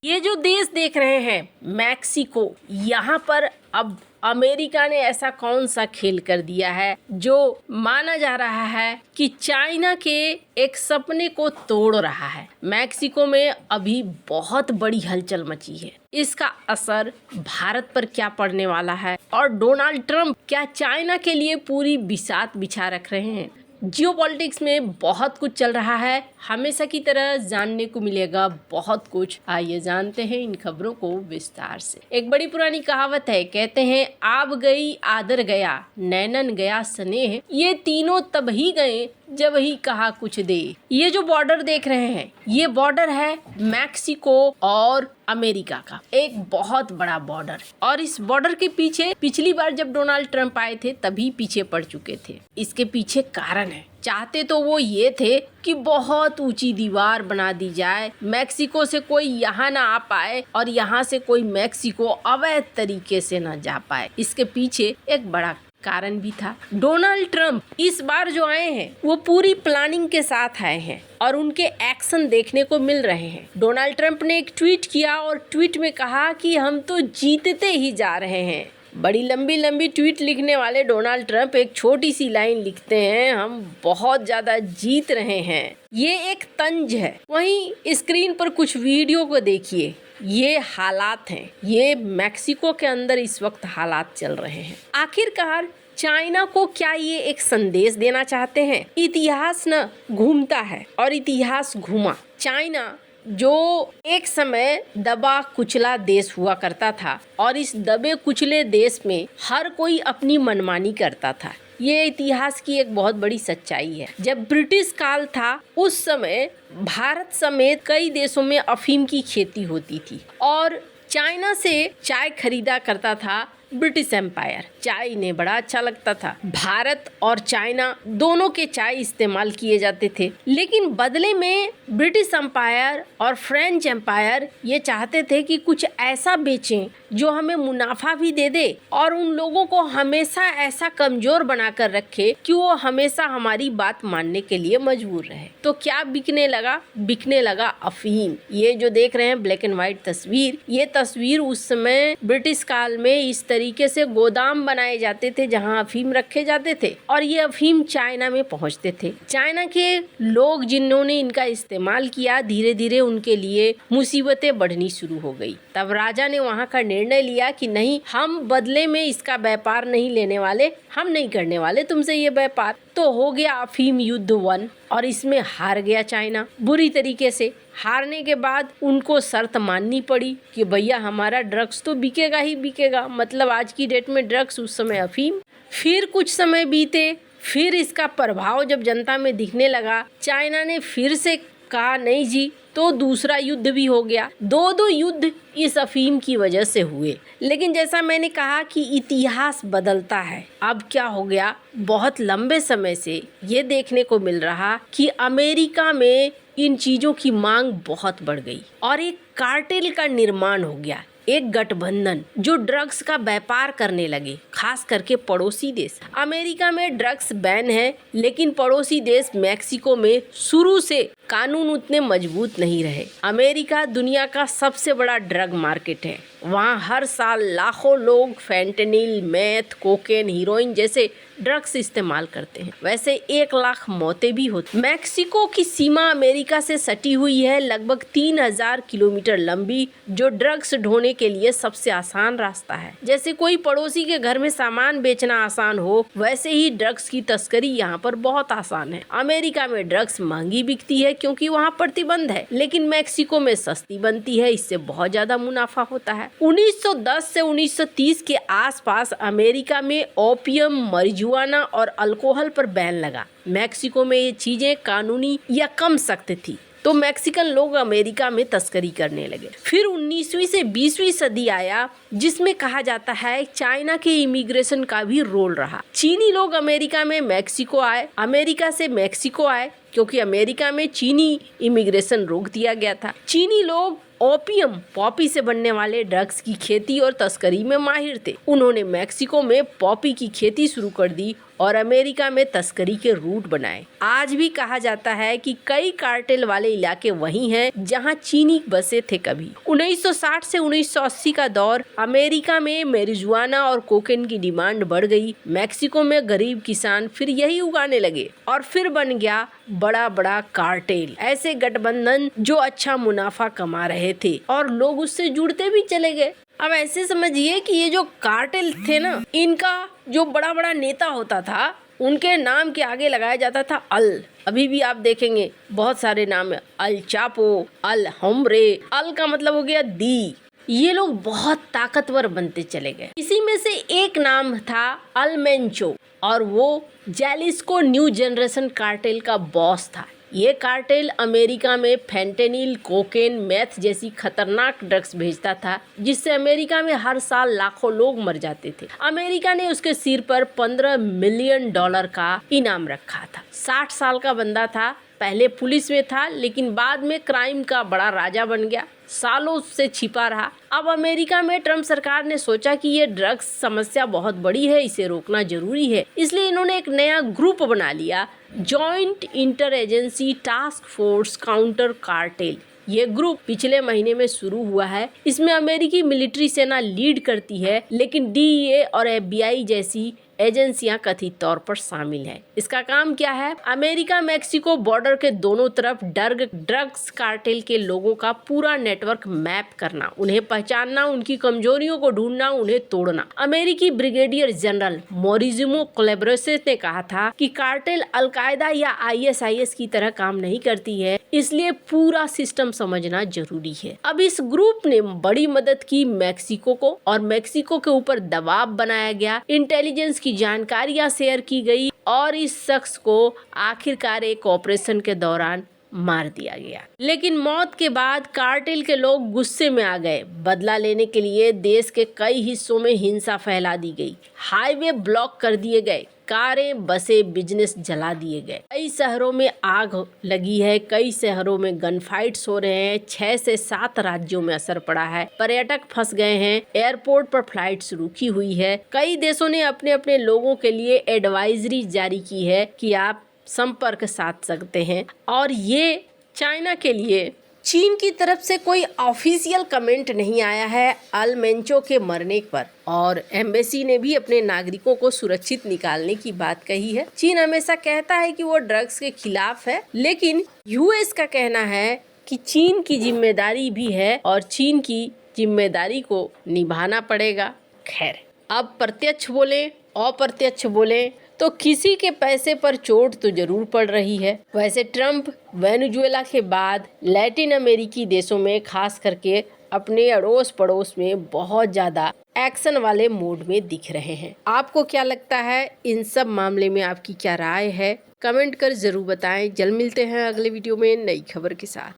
ये जो देश देख रहे हैं मैक्सिको, यहाँ पर अब अमेरिका ने ऐसा कौन सा खेल कर दिया है जो माना जा रहा है कि चाइना के एक सपने को तोड़ रहा है। मैक्सिको में अभी बहुत बड़ी हलचल मची है। इसका असर भारत पर क्या पड़ने वाला है और डोनाल्ड ट्रंप क्या चाइना के लिए पूरी बिसात बिछा रख रहे हैं। जियोपॉलिटिक्स में बहुत कुछ चल रहा है, हमेशा की तरह जानने को मिलेगा बहुत कुछ। आइए जानते हैं इन खबरों को विस्तार से। एक बड़ी पुरानी कहावत है, कहते हैं आब गई आदर गया, नैनन गया स्नेह, ये तीनों तब ही गए जब ही कहा कुछ दे। ये जो बॉर्डर देख रहे हैं, ये बॉर्डर है मैक्सिको और अमेरिका का, एक बहुत बड़ा बॉर्डर। और इस बॉर्डर के पीछे पिछली बार जब डोनाल्ड ट्रंप आए थे तभी पीछे पड़ चुके थे। इसके पीछे कारण है, चाहते तो वो ये थे कि बहुत ऊंची दीवार बना दी जाए, मैक्सिको से कोई यहाँ ना आ पाए और यहाँ से कोई मैक्सिको अवैध तरीके से ना जा पाए। इसके पीछे एक बड़ा कारण भी था। डोनाल्ड ट्रंप इस बार जो आए हैं वो पूरी प्लानिंग के साथ आए हैं और उनके एक्शन देखने को मिल रहे हैं। डोनाल्ड ट्रंप ने एक ट्वीट किया और ट्वीट में कहा कि हम तो जीतते ही जा रहे हैं। बड़ी लंबी लंबी ट्वीट लिखने वाले डोनाल्ड ट्रंप एक छोटी सी लाइन लिखते हैं, हम बहुत ज्यादा जीत रहे हैं। ये एक तंज है। वहीं स्क्रीन पर कुछ वीडियो को देखिए, ये हालात हैं, ये मैक्सिको के अंदर इस वक्त हालात चल रहे हैं। आखिरकार चाइना को क्या ये एक संदेश देना चाहते हैं? इतिहास न घूमता है और इतिहास घूमा। चाइना जो एक समय दबा कुचला देश हुआ करता था और इस दबे कुचले देश में हर कोई अपनी मनमानी करता था। ये इतिहास की एक बहुत बड़ी सच्चाई है। जब ब्रिटिश काल था उस समय भारत समेत कई देशों में अफीम की खेती होती थी और चाइना से चाय खरीदा करता था ब्रिटिश एम्पायर। चाय इन्हें बड़ा अच्छा लगता था। भारत और चाइना दोनों के चाय इस्तेमाल किए जाते थे, लेकिन बदले में ब्रिटिश एम्पायर और फ्रेंच एम्पायर ये चाहते थे कि कुछ ऐसा बेचें जो हमें मुनाफा भी दे दे और उन लोगों को हमेशा ऐसा कमजोर बनाकर रखे कि वो हमेशा हमारी बात मानने के लिए मजबूर रहे। तो क्या बिकने लगा? बिकने लगा अफीम। ये जो देख रहे हैं ब्लैक एंड व्हाइट तस्वीर, ये तस्वीर उस समय ब्रिटिश काल में इस तरीके से गोदाम बनाए जाते थे जहां अफीम रखे जाते थे और ये अफीम चाइना में पहुंचते थे। चाइना के लोग जिन्होंने इनका इस्तेमाल किया, धीरे धीरे उनके लिए मुसीबतें बढ़नी शुरू हो गई। तब राजा ने वहां का निर्णय लिया कि नहीं, हम बदले में इसका व्यापार नहीं लेने वाले, हम नहीं करने वाले तुमसे ये व्यापार। तो हो गया अफीम युद्ध 1 और इसमें हार गया चाइना बुरी तरीके से। हारने के बाद उनको शर्त माननी पड़ी कि भैया हमारा ड्रग्स तो बिकेगा ही बिकेगा, मतलब आज की डेट में ड्रग्स, उस समय अफीम। फिर कुछ समय बीते, फिर इसका प्रभाव जब जनता में दिखने लगा, चाइना ने फिर से कहा नहीं जी, तो दूसरा युद्ध भी हो गया। दो युद्ध इस अफीम की वजह से हुए। लेकिन जैसा मैंने कहा कि इतिहास बदलता है। अब क्या हो गया, बहुत लंबे समय से ये देखने को मिल रहा कि अमेरिका में इन चीजों की मांग बहुत बढ़ गई और एक कार्टेल का निर्माण हो गया, एक गठबंधन जो ड्रग्स का व्यापार करने लगे, खास करके पड़ोसी देश। अमेरिका में ड्रग्स बैन है, लेकिन पड़ोसी देश मैक्सिको में शुरू से कानून उतने मजबूत नहीं रहे। अमेरिका दुनिया का सबसे बड़ा ड्रग मार्केट है। वहाँ हर साल लाखों लोग फेंटेनिल, मेथ, कोकेन, हीरोइन जैसे ड्रग्स इस्तेमाल करते हैं। वैसे 1 लाख मौतें भी होती। मैक्सिको की सीमा अमेरिका से सटी हुई है, लगभग 3000 किलोमीटर लंबी, जो ड्रग्स ढोने के लिए सबसे आसान रास्ता है। जैसे कोई पड़ोसी के घर में सामान बेचना आसान हो, वैसे ही ड्रग्स की तस्करी यहाँ पर बहुत आसान है। अमेरिका में ड्रग्स महंगी बिकती है क्योंकि वहाँ प्रतिबंध है, लेकिन मैक्सिको में सस्ती बनती है, इससे बहुत ज्यादा मुनाफा होता है। 1910 से 1930 के आसपास अमेरिका में ओपियम, marijuana और अल्कोहल पर बैन लगा। मैक्सिको में ये चीजें कानूनी या कम सख्त थी, तो मैक्सिकन लोग अमेरिका में तस्करी करने लगे। फिर 19वीं से 20वीं सदी आया, जिसमें कहा जाता है चाइना के इमिग्रेशन का भी रोल रहा। चीनी लोग अमेरिका में मैक्सिको आए, अमेरिका से मैक्सिको आए, क्योंकि अमेरिका में चीनी इमिग्रेशन रोक दिया गया था। चीनी लोग ओपियम, पॉपी से बनने वाले ड्रग्स की खेती और तस्करी में माहिर थे। उन्होंने मैक्सिको में पॉपी की खेती शुरू कर दी और अमेरिका में तस्करी के रूट बनाए। आज भी कहा जाता है कि कई कार्टेल वाले इलाके वही हैं जहां चीनी बसे थे कभी। 1960 से 1980 का दौर, अमेरिका में मैरिजुआना और कोकेन की डिमांड बढ़ गई। मैक्सिको में गरीब किसान फिर यही उगाने लगे और फिर बन गया बड़ा बड़ा कार्टेल, ऐसे गठबंधन जो अच्छा मुनाफा कमा रहे थे और लोग उससे जुड़ते भी चले गए। अब ऐसे समझिए कि ये जो कार्टेल थे ना, इनका जो बड़ा बड़ा नेता होता था उनके नाम के आगे लगाया जाता था अल। अभी भी आप देखेंगे बहुत सारे नाम है, अल चापो, अल होम्ब्रे। अल का मतलब हो गया दी। ये लोग बहुत ताकतवर बनते चले गए। इसी में से एक नाम था अल मेंचो और वो जैलिस्को न्यू जनरेशन कार्टेल का बॉस था। ये कार्टेल अमेरिका में फेंटेनिल, कोकेन, मेथ जैसी खतरनाक ड्रग्स भेजता था, जिससे अमेरिका में हर साल लाखों लोग मर जाते थे। अमेरिका ने उसके सिर पर $15 मिलियन का इनाम रखा था। 60 साल का बंदा था, पहले पुलिस में था लेकिन बाद में क्राइम का बड़ा राजा बन गया, सालों से छिपा रहा। अब अमेरिका में ट्रम्प सरकार ने सोचा कि ये ड्रग्स समस्या बहुत बड़ी है, इसे रोकना जरूरी है, इसलिए इन्होंने एक नया ग्रुप बना लिया, joint inter agency task force counter cartel. ये ग्रुप पिछले महीने में शुरू हुआ है। इसमें अमेरिकी मिलिट्री सेना लीड करती है, लेकिन DEA और FBI जैसी एजेंसियां कथित तौर पर शामिल हैं। इसका काम क्या है? अमेरिका मैक्सिको बॉर्डर के दोनों तरफ ड्रग्स कार्टेल के लोगों का पूरा नेटवर्क मैप करना, उन्हें पहचानना, उनकी कमजोरियों को ढूंढना, उन्हें तोड़ना। अमेरिकी ब्रिगेडियर जनरल मोरिजिमो कोलेब्रेसेस ने कहा था कि कार्टेल अलकायदा या ISIS की तरह काम नहीं करती है, इसलिए पूरा सिस्टम समझना जरूरी है। अब इस ग्रुप ने बड़ी मदद की मैक्सिको को और मैक्सिको के ऊपर दबाव बनाया गया, इंटेलिजेंस की जानकारियां शेयर की गई और इस शख्स को आखिरकार एक ऑपरेशन के दौरान मार दिया गया। लेकिन मौत के बाद कार्टेल के लोग गुस्से में आ गए। बदला लेने के लिए देश के कई हिस्सों में हिंसा फैला दी गई, हाईवे ब्लॉक कर दिए गए, कारें, बसें, बिजनेस जला दिए गए। कई शहरों में आग लगी है, कई शहरों में गन फाइट्स हो रहे हैं, 6 से 7 राज्यों में असर पड़ा है, पर्यटक फंस गए हैं, एयरपोर्ट पर फ्लाइट्स रुकी हुई है। कई देशों ने अपने अपने लोगों के लिए एडवाइजरी जारी की है कि आप संपर्क साध सकते हैं। और ये चाइना के लिए चीन की तरफ से कोई ऑफिशियल कमेंट नहीं आया है अल मेंचो के मरने पर, और एम्बेसी ने भी अपने नागरिकों को सुरक्षित निकालने की बात कही है। चीन हमेशा कहता है कि वो ड्रग्स के खिलाफ है, लेकिन US का कहना है कि चीन की जिम्मेदारी भी है और चीन की जिम्मेदारी को निभाना पड़ेगा। खैर, अब प्रत्यक्ष बोले अप्रत्यक्ष बोले तो किसी के पैसे पर चोट तो जरूर पड़ रही है। वैसे ट्रम्प वेनेजुएला के बाद लैटिन अमेरिकी देशों में खास करके अपने अड़ोस पड़ोस में बहुत ज्यादा एक्शन वाले मूड में दिख रहे हैं। आपको क्या लगता है? इन सब मामले में आपकी क्या राय है? कमेंट कर जरूर बताएं। जल्द मिलते हैं अगले वीडियो में नई खबर के साथ।